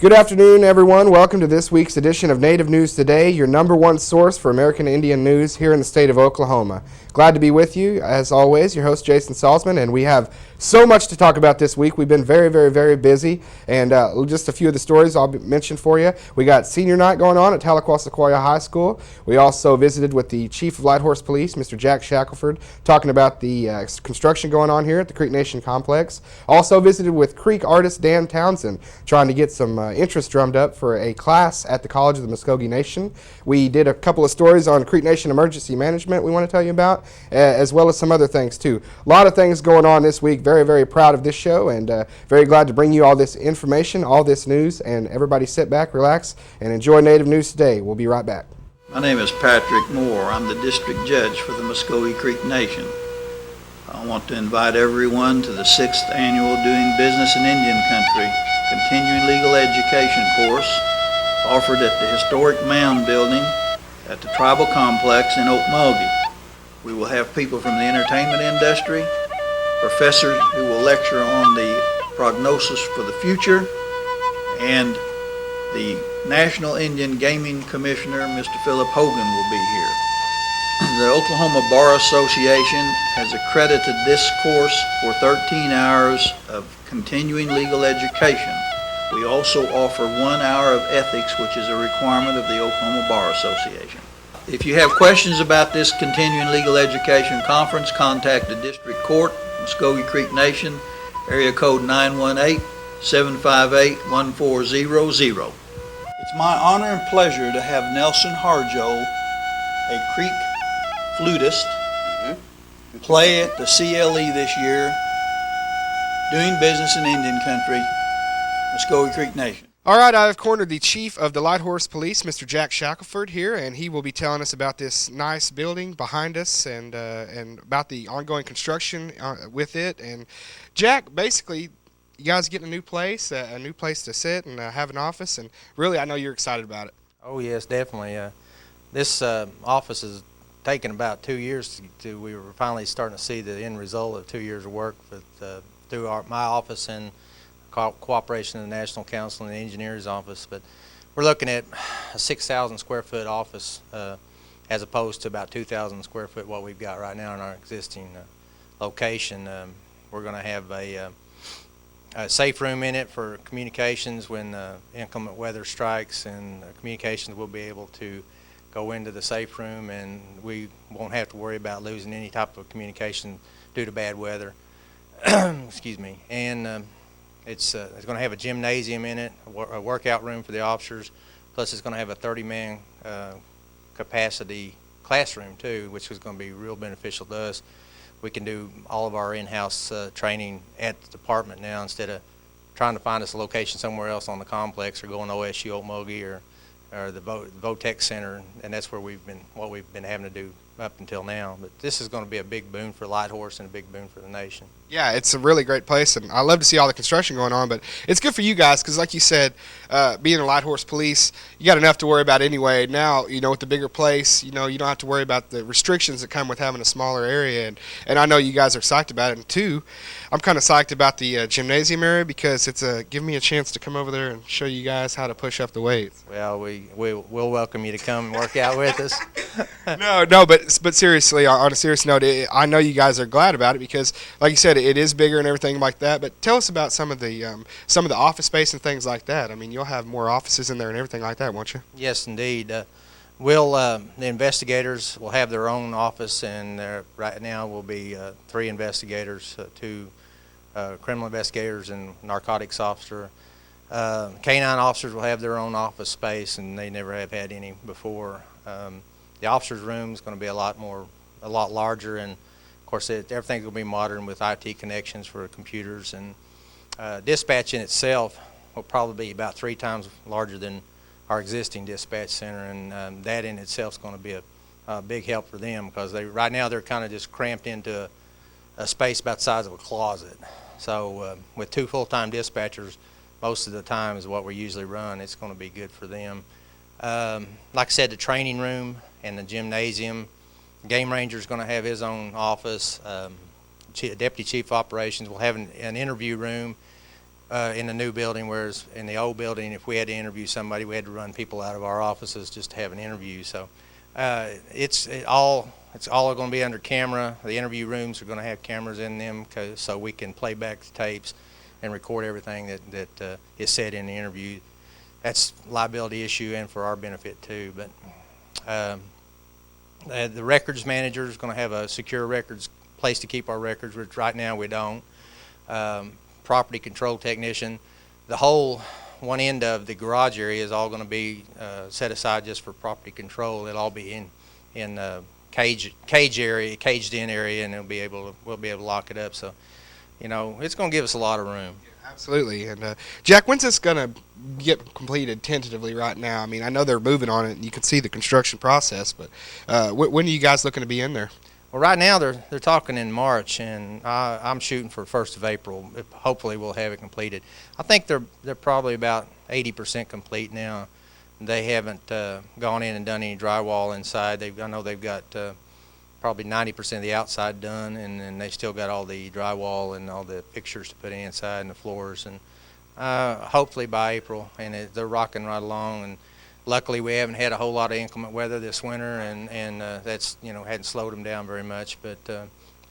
Good afternoon, everyone. Welcome to this week's edition of Native News Today, your number one source for American Indian news here in the state of Oklahoma. Glad to be with you, as always, your host, Jason Salzman, and we have so much to talk about this week. We've been very busy, and just a few of the stories I'll mention for you. We got senior night going on at Tahlequah Sequoia High School. We also visited with the Chief of Light Horse Police, Mr. Jack Shackelford, talking about the construction going on here at the Creek Nation Complex. Also visited with Creek artist Dan Townsend, trying to get some interest drummed up for a class at the College of the Muskogee Nation. We did a couple of stories on Creek Nation emergency management we want to tell you about, as well as some other things too. A lot of things going on this week. Very proud of this show, and very glad to bring you all this information, all this news, and everybody sit back, relax, and enjoy Native News Today. We'll be right back. My name is Patrick Moore. I'm the district judge for the Muskogee Creek Nation. I want to invite everyone to the 6th annual Doing Business in Indian Country continuing legal education course offered at the historic Mound Building at the Tribal Complex in Okmulgee. We will have people from the entertainment industry, professors who will lecture on the prognosis for the future, and the National Indian Gaming Commissioner, Mr. Philip Hogan, will be here. The Oklahoma Bar Association has accredited this course for 13 hours of continuing legal education. We also offer 1 hour of ethics, which is a requirement of the Oklahoma Bar Association. If you have questions about this continuing legal education conference, contact the District Court, Muskogee Creek Nation, area code 918-758-1400. It's my honor and pleasure to have Nelson Harjo, a Creek flutist, play at the CLE this year, Doing Business in Indian Country, Muskogee Creek Nation. All right, I've cornered the Chief of the Light Horse Police, Mr. Jack Shackelford, here, and he will be telling us about this nice building behind us and about the ongoing construction with it. And Jack, basically, you guys getting a new place to sit and have an office, and really, I know you're excited about it. Oh yes, definitely. This office has taken about 2 years we were finally starting to see the end result of 2 years of work through my office and cooperation of the National Council and the Engineers Office. But we're looking at a 6,000 square foot office as opposed to about 2,000 square foot what we've got right now in our existing location. We're going to have a safe room in it for communications when inclement weather strikes, and communications will be able to go into the safe room, and we won't have to worry about losing any type of communication due to bad weather. Excuse me. And it's going to have a gymnasium in it, a workout room for the officers, plus it's going to have a 30-man capacity classroom too, which is going to be real beneficial to us. We can do all of our in-house training at the department now instead of trying to find us a location somewhere else on the complex or going to OSU Okmulgee or the Votech Center, and that's where we've been having to do up until now. But this is going to be a big boon for Light Horse and a big boon for the nation. Yeah, it's a really great place, and I love to see all the construction going on, but it's good for you guys because, like you said, being a Light Horse Police, you got enough to worry about anyway. Now, with the bigger place, you don't have to worry about the restrictions that come with having a smaller area, and I know you guys are psyched about it. And two, I'm kind of psyched about the gymnasium area because it's giving me a chance to come over there and show you guys how to push up the weights. Well, we'll welcome you to come and work out with us. No, but seriously, on a serious note, I know you guys are glad about it because, like you said, it is bigger and everything like that. But tell us about some of the office space and things like that. I mean, you'll have more offices in there and everything like that, won't you? Yes, indeed. The investigators will have their own office, and right now will be 3 investigators, 2 criminal investigators and narcotics officer. Canine officers will have their own office space, and they never have had any before. The officers' room is going to be a lot larger, and of course everything's going to be modern with IT connections for computers, and dispatch in itself will probably be about 3 times larger than our existing dispatch center, and that in itself is going to be a big help for them because right now they're kind of just cramped into a space about the size of a closet. So with 2 full-time dispatchers most of the time is what we usually run, it's going to be good for them. Like I said, the training room and the gymnasium. Game Ranger's going to have his own office. Deputy Chief Operations will have an interview room in the new building, whereas in the old building, if we had to interview somebody, we had to run people out of our offices just to have an interview. So it's all going to be under camera. The interview rooms are going to have cameras in them so we can play back the tapes and record everything that is said in the interview. That's a liability issue and for our benefit too. But the records manager is going to have a secure records place to keep our records, which right now we don't. Property control technician, the whole one end of the garage area is all going to be set aside just for property control. It'll all be in caged in area, and we'll be able to lock it up. So, it's going to give us a lot of room. Absolutely. And Jack, when's this going to get completed tentatively right now? I mean, I know they're moving on it, and you can see the construction process, but when are you guys looking to be in there? Well, right now they're talking in March, and I'm shooting for 1st of April. Hopefully we'll have it completed. I think they're probably about 80% complete now. They haven't gone in and done any drywall inside. I know they've got probably 90% of the outside done, and they still got all the drywall and all the fixtures to put inside and the floors. And hopefully by April, and they're rocking right along. And luckily, we haven't had a whole lot of inclement weather this winter, and that's hadn't slowed them down very much. But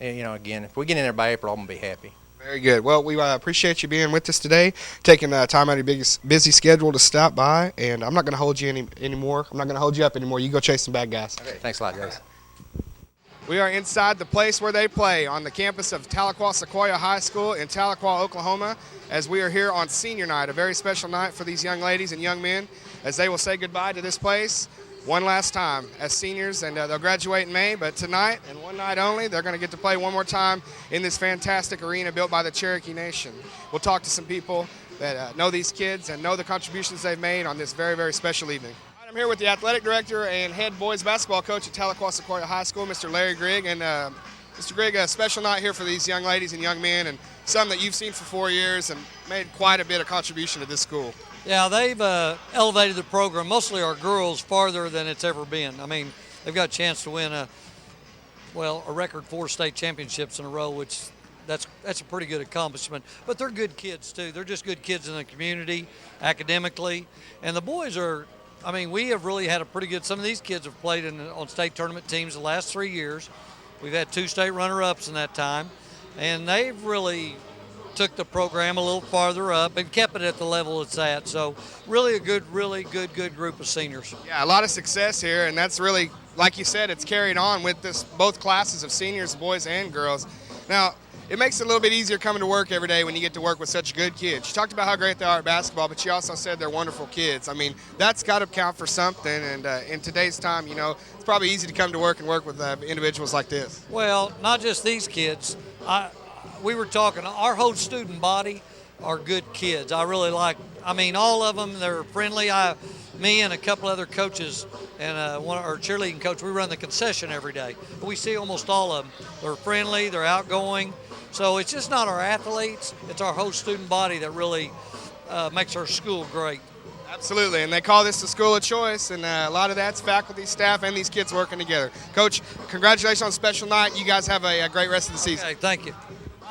again, if we get in there by April, I'm gonna be happy. Very good. Well, we appreciate you being with us today, taking time out of your busy schedule to stop by. And I'm not going to hold you anymore. I'm not going to hold you up anymore. You go chase some bad guys. Okay. Thanks a lot, guys. We are inside the place where they play on the campus of Tahlequah Sequoia High School in Tahlequah, Oklahoma, as we are here on senior night, a very special night for these young ladies and young men, as they will say goodbye to this place one last time as seniors, and they'll graduate in May, but tonight and one night only, they're going to get to play one more time in this fantastic arena built by the Cherokee Nation. We'll talk to some people that know these kids and know the contributions they've made on this very, very special evening. I'm here with the athletic director and head boys basketball coach at Tahlequah Sequoia High School, Mr. Larry Grigg. And Mr. Grigg, a special night here for these young ladies and young men, and some that you've seen for 4 years and made quite a bit of contribution to this school. Yeah, they've elevated the program, mostly our girls, farther than it's ever been. I mean, they've got a chance to win a record 4 state championships in a row, which that's a pretty good accomplishment. But they're good kids, too. They're just good kids in the community, academically. And the boys are, I mean, we have really had a pretty good, some of these kids have played on state tournament teams the last 3 years. We've had 2 state runner-ups in that time. And they've really took the program a little farther up and kept it at the level it's at. So really good group of seniors. Yeah, a lot of success here, and that's really, like you said, it's carried on with both classes of seniors, boys and girls. Now, it makes it a little bit easier coming to work every day when you get to work with such good kids. You talked about how great they are at basketball, but you also said they're wonderful kids. I mean, that's got to count for something, and in today's time, it's probably easy to come to work and work with individuals like this. Well, not just these kids. We were talking, our whole student body are good kids. I really like, all of them, they're friendly. Me and a couple other coaches and our cheerleading coach, we run the concession every day. We see almost all of them. They're friendly, they're outgoing. So it's just not our athletes, it's our whole student body that really makes our school great. Absolutely, and they call this the school of choice, and a lot of that's faculty, staff, and these kids working together. Coach, congratulations on special night. You guys have a great rest of the season. Okay, thank you.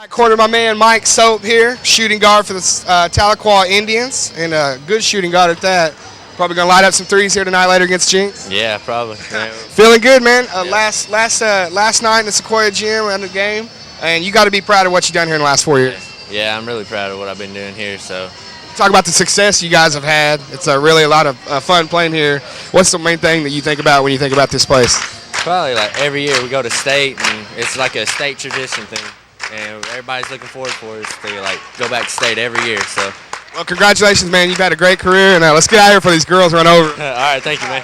Corner my man Mike Soap here, shooting guard for the Tahlequah Indians, and a good shooting guard at that. Probably gonna light up some threes here tonight later against Jinx. Yeah, probably. Feeling good, man. Last night in the Sequoia Gym and the game, and you got to be proud of what you've done here in the last 4 years. Yeah, I'm really proud of what I've been doing here. So, talk about the success you guys have had. It's really a lot of fun playing here. What's the main thing that you think about when you think about this place? Probably like every year we go to state, and it's like a state tradition thing. And everybody's looking forward for us to go back to state every year. So, well, congratulations, man. You've had a great career, and let's get out here before these girls run over. All right, thank you, man.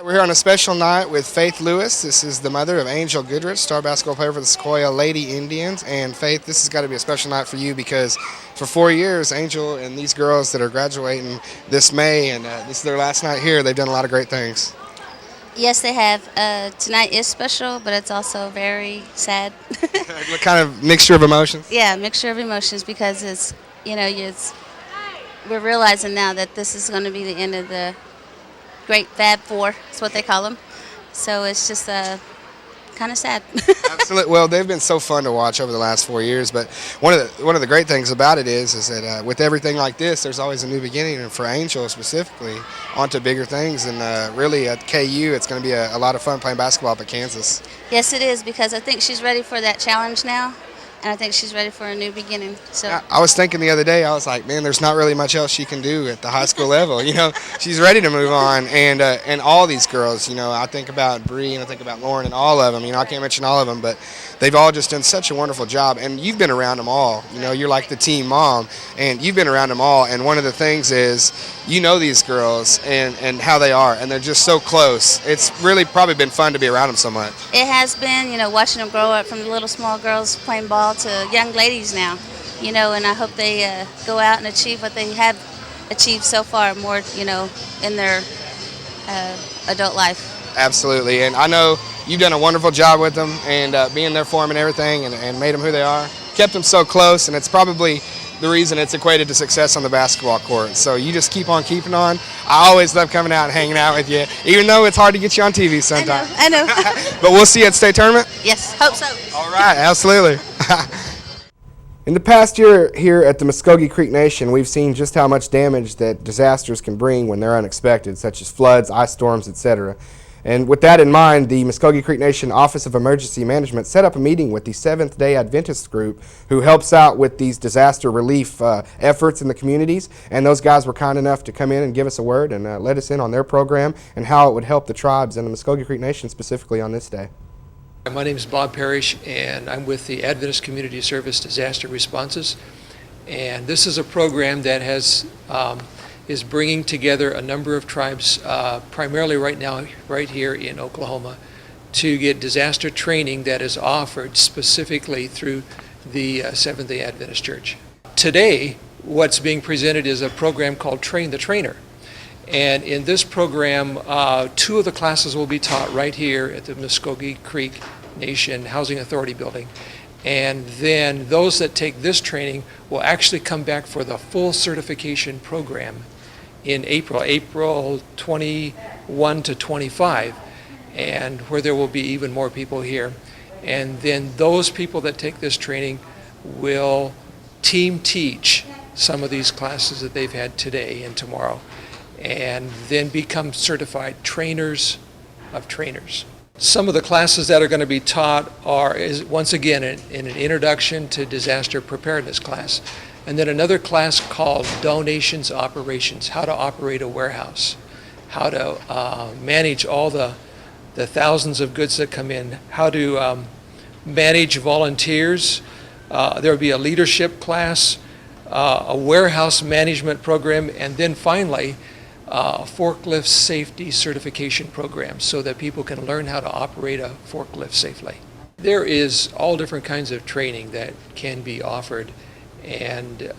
We're here on a special night with Faith Lewis. This is the mother of Angel Goodrich, star basketball player for the Sequoia Lady Indians. And Faith, this has got to be a special night for you because for 4 years, Angel and these girls that are graduating this May, and this is their last night here, they've done a lot of great things. Yes, they have. Tonight is special, but it's also very sad. What kind of mixture of emotions? Yeah, mixture of emotions because we're realizing now that this is going to be the end of the Great Fab Four. That's what they call them. So it's just kind of sad. Absolutely. Well, they've been so fun to watch over the last 4 years. But one of the great things about it is that with everything like this, there's always a new beginning. And for Angel specifically, onto bigger things. And really at KU, it's going to be a lot of fun playing basketball up at Kansas. Yes, it is, because I think she's ready for that challenge now, and I think she's ready for a new beginning. So I was thinking the other day, I was like, man, there's not really much else she can do at the high school level. She's ready to move on, and all these girls, I think about Bree and I think about Lauren and all of them. I can't mention all of them, but they've all just done such a wonderful job. And you've been around them all. You're like the team mom, and you've been around them all. And one of the things is, these girls and how they are, and they're just so close. It's really probably been fun to be around them so much. it has been, watching them grow up from the little small girls playing ball to young ladies now, and I hope they go out and achieve what they have achieved so far, more, in their adult life. Absolutely, and I know you've done a wonderful job with them and being there for them and everything, and made them who they are. Kept them so close, and it's probably the reason it's equated to success on the basketball court. So you just keep on keeping on. I always love coming out and hanging out with you, even though it's hard to get you on TV sometimes. I know. But we'll see you at state tournament. Yes, hope so. All right, absolutely. In the past year here at the Muskogee Creek Nation, we've seen just how much damage that disasters can bring when they're unexpected, such as floods, ice storms, etc. And with that in mind, the Muskogee Creek Nation Office of Emergency Management set up a meeting with the Seventh-day Adventist group who helps out with these disaster relief efforts in the communities. And those guys were kind enough to come in and give us a word and let us in on their program and how it would help the tribes and the Muskogee Creek Nation specifically on this day. My name is Bob Parrish, and I'm with the Adventist Community Service Disaster Responses. And this is a program that is bringing together a number of tribes, primarily right now, right here in Oklahoma, to get disaster training that is offered specifically through the Seventh-day Adventist Church. Today, what's being presented is a program called Train the Trainer. And in this program, 2 of the classes will be taught right here at the Muskogee Creek Nation Housing Authority building. And then those that take this training will actually come back for the full certification program in April 21 to 25, and where there will be even more people here. And then those people that take this training will team teach some of these classes that they've had today and tomorrow, and then become certified trainers of trainers. Some of the classes that are going to be taught is once again in an introduction to disaster preparedness class, and then another class called Donations Operations, how to operate a warehouse, how to manage all the thousands of goods that come in, how to manage volunteers. There will be a leadership class, a warehouse management program, and then finally forklift safety certification program so that people can learn how to operate a forklift safely. There is all different kinds of training that can be offered, and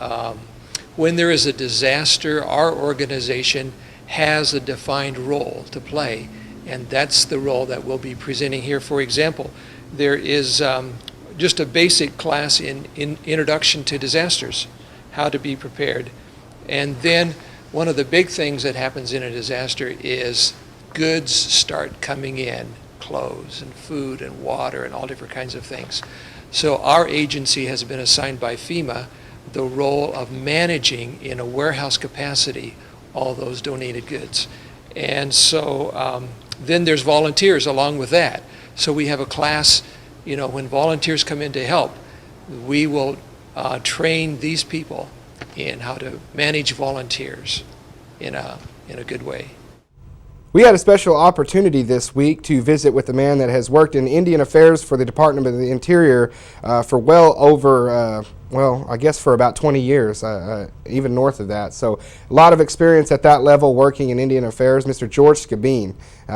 when there is a disaster, our organization has a defined role to play, and that's the role that we'll be presenting here. For example, there is just a basic class in Introduction to Disasters, how to be prepared. And then one of the big things that happens in a disaster is goods start coming in, clothes and food and water and all different kinds of things. So our agency has been assigned by FEMA the role of managing in a warehouse capacity all those donated goods. And so then there's volunteers along with that. So we have a class, when volunteers come in to help, we will train these people in how to manage volunteers in a good way. We had a special opportunity this week to visit with a man that has worked in Indian Affairs for the Department of the Interior for well over, I guess for about 20 years, even north of that. So a lot of experience at that level working in Indian Affairs. Mr. George Skabeen.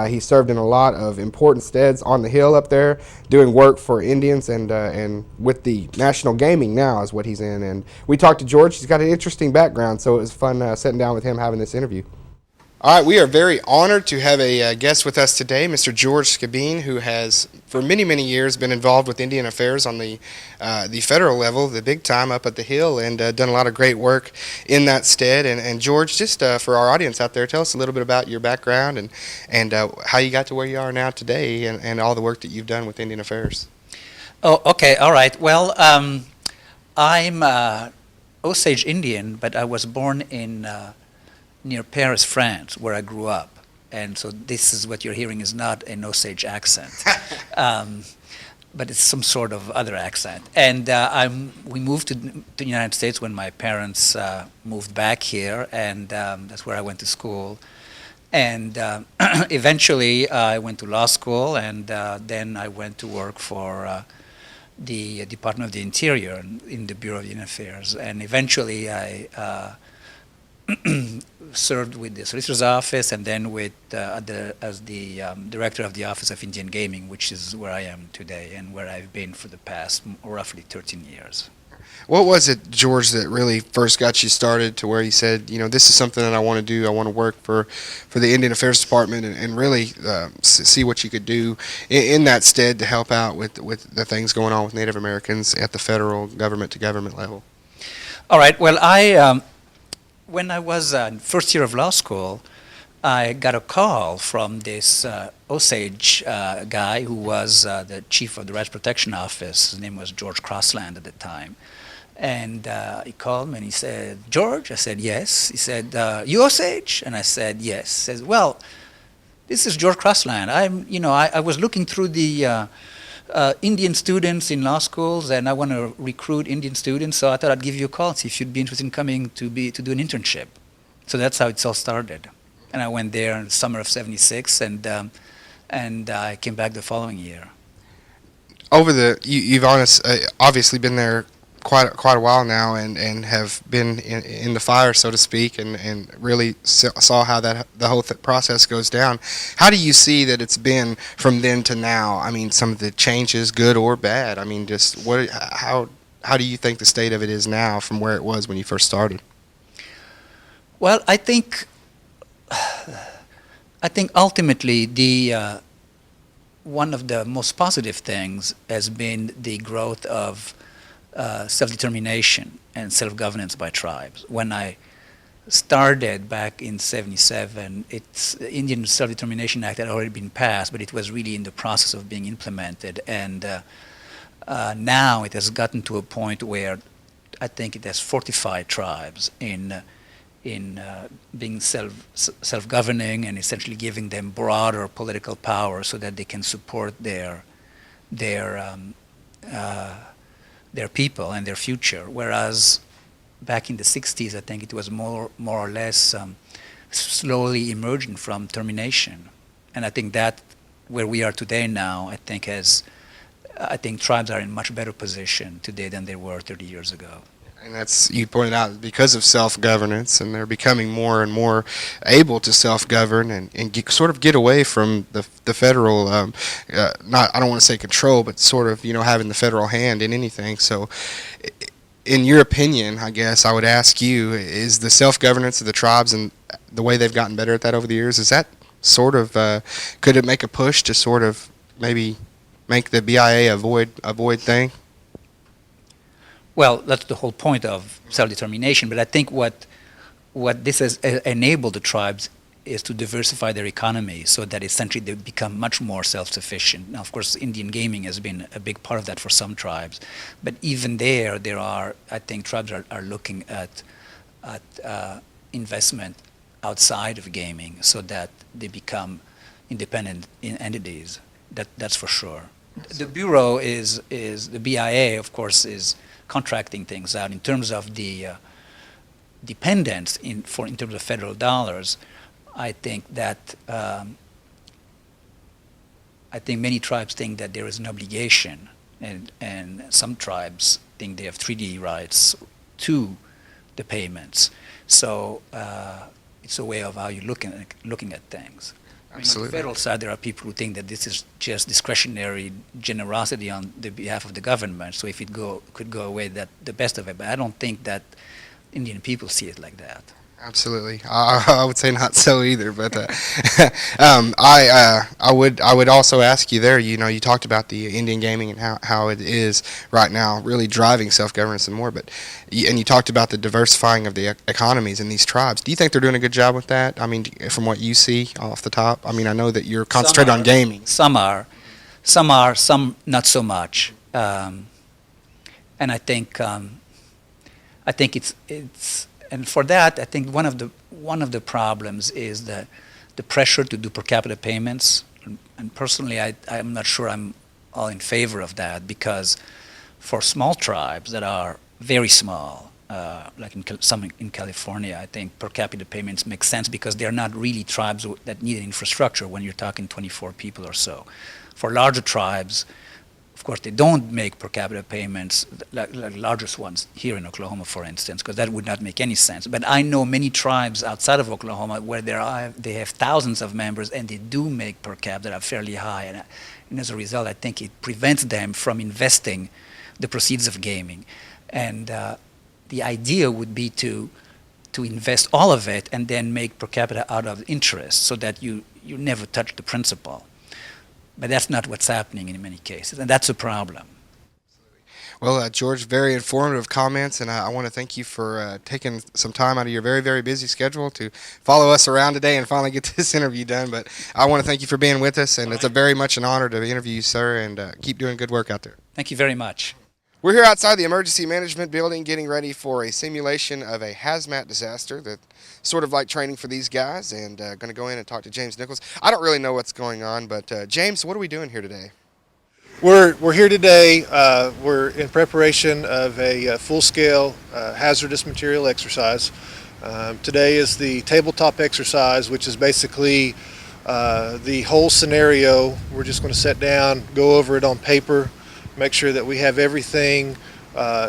He served in a lot of important steads on the Hill up there, doing work for Indians and with the National Gaming now is what he's in. And we talked to George. He's got an interesting background, so it was fun sitting down with him having this interview. All right, we are very honored to have a guest with us today, Mr. George Skabeen, who has for many, many years been involved with Indian affairs on the federal level, the big time up at the Hill, and done a lot of great work in that stead. And George, just for our audience out there, tell us a little bit about your background and how you got to where you are now today and all the work that you've done with Indian affairs. Oh, okay, all right. Well, I'm Osage Indian, but I was born in near Paris, France, where I grew up. And so this is what you're hearing is not an Osage accent, but it's some sort of other accent. And we moved to the United States when my parents moved back here, and that's where I went to school. And eventually I went to law school, and then I went to work for the Department of the Interior in the Bureau of Indian Affairs. And eventually I served with the Solicitor's Office and then with as the Director of the Office of Indian Gaming, which is where I am today and where I've been for the past roughly 13 years. What was it, George, that really first got you started to where you said, this is something that I want to do. I want to work for the Indian Affairs Department and really see what you could do in that stead to help out with the things going on with Native Americans at the federal government-to-government level? All right. Well, when I was in first year of law school, I got a call from this Osage guy who was the chief of the Rights Protection Office. His name was George Crossland at the time. And he called me and he said, "George?" I said, "Yes." He said, "You Osage?" And I said, "Yes." He says, "Well, this is George Crossland. I was looking through the Indian students in law schools, and I want to recruit Indian students, so I thought I'd give you a call and see if you'd be interested in coming to do an internship." So that's how it all started. And I went there in the summer of '76, and I came back the following year. You've obviously been there quite a while now, and have been in the fire, so to speak, and really saw how the whole process goes down. How do you see that it's been from then to now? I mean, some of the changes, good or bad. I mean, just how do you think the state of it is now from where it was when you first started? Well, I think ultimately one of the most positive things has been the growth of self-determination and self-governance by tribes. When I started back in '77, the Indian Self-Determination Act had already been passed, but it was really in the process of being implemented. And now it has gotten to a point where I think it has fortified tribes in being self-governing and essentially giving them broader political power so that they can support their people and their future. Whereas back in the '60s, I think it was more or less slowly emerging from termination. And I think that where we are today now, I think tribes are in much better position today than they were 30 years ago. And that's, you pointed out, because of self-governance, and they're becoming more and more able to self-govern and sort of get away from the federal, I don't want to say control, but sort of, having the federal hand in anything. So in your opinion, I guess I would ask you, is the self-governance of the tribes and the way they've gotten better at that over the years, is that sort of, could it make a push to sort of maybe make the BIA a void thing? Well, that's the whole point of self-determination. But I think what this has enabled the tribes is to diversify their economy so that essentially they become much more self-sufficient. Now, of course, Indian gaming has been a big part of that for some tribes. But even there are, I think, tribes are looking at investment outside of gaming so that they become independent entities. That's for sure. The Bureau the BIA, of course, is contracting things out in terms of the dependence in terms of federal dollars. I think that many tribes think that there is an obligation, and some tribes think they have treaty rights to the payments. So it's a way of how you're looking at things. Absolutely. On the federal side, there are people who think that this is just discretionary generosity on the behalf of the government. So if it could go away, that the best of it. But I don't think that Indian people see it like that. Absolutely. I would say not so either, but I would also ask you there. You know, you talked about the Indian gaming and how it is right now, really driving self-governance and more. But and you talked about the diversifying of the economies in these tribes. Do you think they're doing a good job with that? I mean, from what you see off the top. I mean, I know that you're concentrated on gaming. Some are, some not so much. And I think it's. And for that, I think one of the problems is the pressure to do per capita payments. And personally, I'm not sure I'm all in favor of that, because for small tribes that are very small, like some in California, I think per capita payments make sense because they're not really tribes that need infrastructure when you're talking 24 people or so. For larger tribes, of course, they don't make per capita payments, like largest ones here in Oklahoma, for instance, because that would not make any sense. But I know many tribes outside of Oklahoma where they have thousands of members, and they do make per cap that are fairly high. And as a result, I think it prevents them from investing the proceeds of gaming. And the idea would be to invest all of it and then make per capita out of interest, so that you never touch the principal. But that's not what's happening in many cases, and that's a problem. Well, George, very informative comments, and I want to thank you for taking some time out of your very, very busy schedule to follow us around today and finally get this interview done. But I want to thank you for being with us, and it's very much an honor to interview you, sir, and keep doing good work out there. Thank you very much. We're here outside the Emergency Management Building getting ready for a simulation of a hazmat disaster, that sort of like training for these guys, and going to go in and talk to James Nichols. I don't really know what's going on, but James, what are we doing here today? We're here today. We're in preparation of a full-scale hazardous material exercise. Today is the tabletop exercise, which is basically the whole scenario. We're just going to sit down, go over it on paper, make sure that we have everything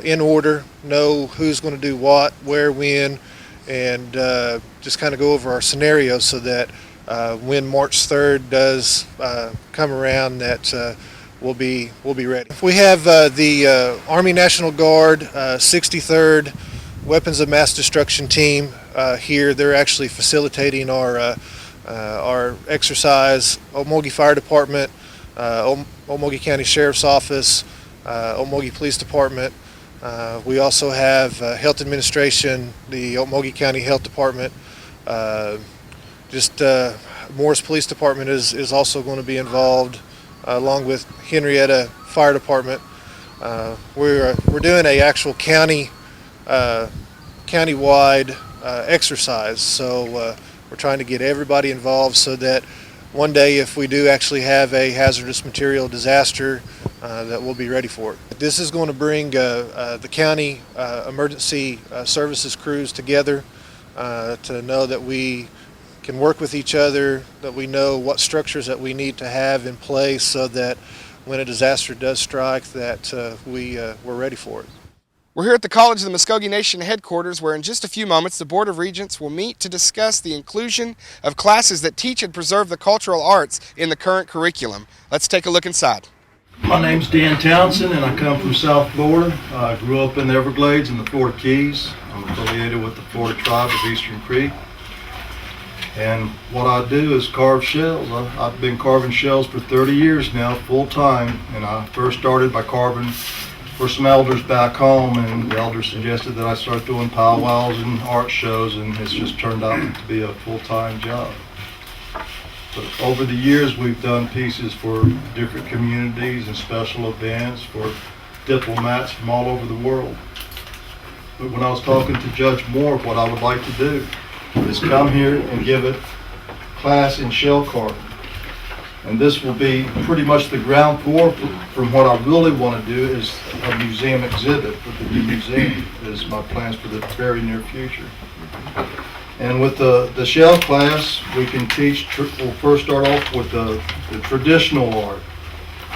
in order, know who's going to do what, where, when, and just kind of go over our scenario so that when March 3rd does come around, that we'll be ready. We have the Army National Guard 63rd Weapons of Mass Destruction team here. They're actually facilitating our exercise. Okmulgee Fire Department, Okmulgee County Sheriff's Office, Okmulgee Police Department. We also have Health Administration, the Okmulgee County Health Department. Morris Police Department is also going to be involved, along with Henrietta Fire Department. We're doing a actual countywide exercise, so we're trying to get everybody involved so that one day, if we do actually have a hazardous material disaster, that we'll be ready for it. This is going to bring the county emergency services crews together to know that we can work with each other, that we know what structures that we need to have in place so that when a disaster does strike, that we're ready for it. We're here at the College of the Muskogee Nation headquarters, where in just a few moments the Board of Regents will meet to discuss the inclusion of classes that teach and preserve the cultural arts in the current curriculum. Let's take a look inside. My name's Dan Townsend, and I come from South Florida. I grew up in the Everglades and the Florida Keys. I'm affiliated with the Florida Tribe of Eastern Creek. And what I do is carve shells. I've been carving shells for 30 years now, full time. And I first started by carving for some elders back home, and the elders suggested that I start doing powwows and art shows, and it's just turned out to be a full-time job. But over the years, we've done pieces for different communities and special events for diplomats from all over the world. But when I was talking to Judge Moore, what I would like to do is come here and give a class in shell carving. And this will be pretty much the ground floor from what I really want to do is a museum exhibit with the new museum is my plans for the very near future. And with the shell class, we can teach, we'll first start off with the traditional art.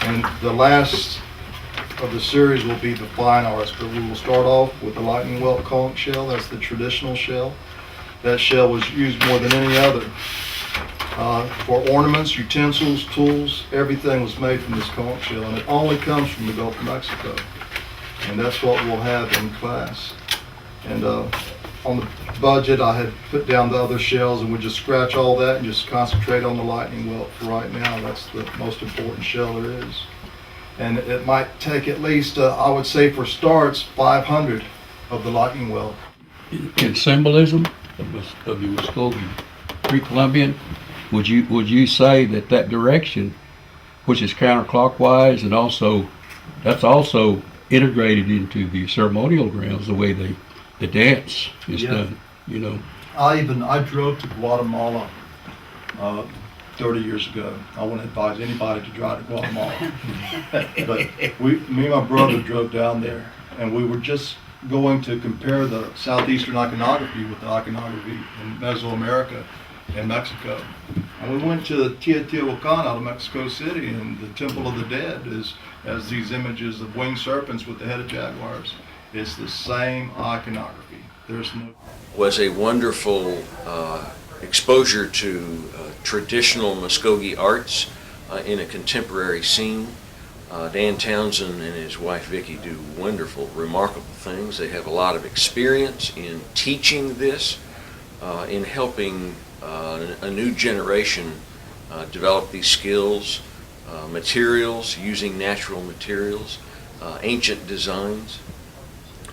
And the last of the series will be the fine arts, but we will start off with the lightning welt conch shell. That's the traditional shell. That shell was used more than any other. For ornaments, utensils, tools, everything was made from this conch shell, and it only comes from the Gulf of Mexico. And that's what we'll have in class. And on the budget, I had put down the other shells and would just scratch all that and just concentrate on the lightning welt for right now. That's the most important shell there is. And it might take at least, I would say for starts, 500 of the lightning welt. In symbolism of the Muskogee Pre-Columbian, would you say that direction, which is counterclockwise, and also that's also integrated into the ceremonial grounds, the way the dance is done, you know? I drove to Guatemala 30 years ago. I wouldn't advise anybody to drive to Guatemala. But me and my brother drove down there, and we were just going to compare the southeastern iconography with the iconography in Mesoamerica and Mexico. And we went to the Teotihuacan out of Mexico City, and the Temple of the Dead is as these images of winged serpents with the head of jaguars. It's the same iconography. There's no... Was a wonderful exposure to traditional Muskogee arts in a contemporary scene. Dan Townsend and his wife Vicki do wonderful, remarkable things. They have a lot of experience in teaching this, in helping a new generation develop these skills, materials, using natural materials, ancient designs.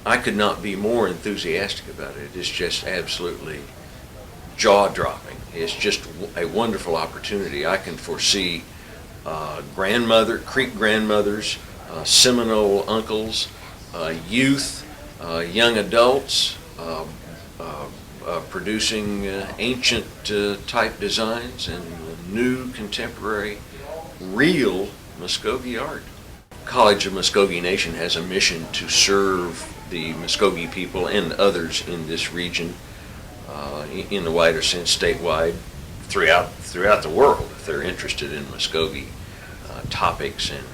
I could not be more enthusiastic about it. It's just absolutely jaw-dropping. It's just a wonderful opportunity. I can foresee Creek grandmothers, Seminole uncles, youth, young adults producing ancient type designs and new contemporary real Muskogee art. College of Muskogee Nation has a mission to serve the Muskogee people and others in this region, in the wider sense, statewide, throughout the world, if they're interested in Muskogee topics and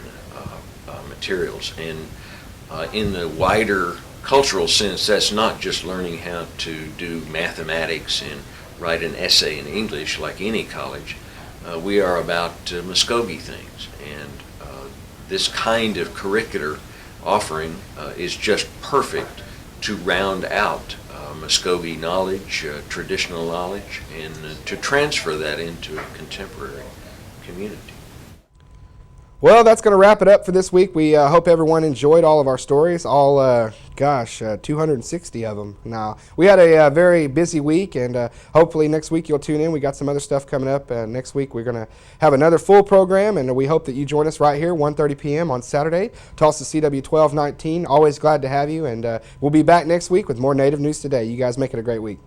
materials. And in the wider cultural sense, that's not just learning how to do mathematics and write an essay in English like any college. We are about Muskogee things, and this kind of curricular offering is just perfect to round out Muskogee knowledge, traditional knowledge, and to transfer that into a contemporary community. Well, that's going to wrap it up for this week. We hope everyone enjoyed all of our stories, 260 of them. Now, we had a very busy week, and hopefully next week you'll tune in. We got some other stuff coming up. Next week we're going to have another full program, and we hope that you join us right here, 1:30 p.m. on Saturday, Tulsa CW 1219. Always glad to have you, and we'll be back next week with more Native News Today. You guys make it a great week.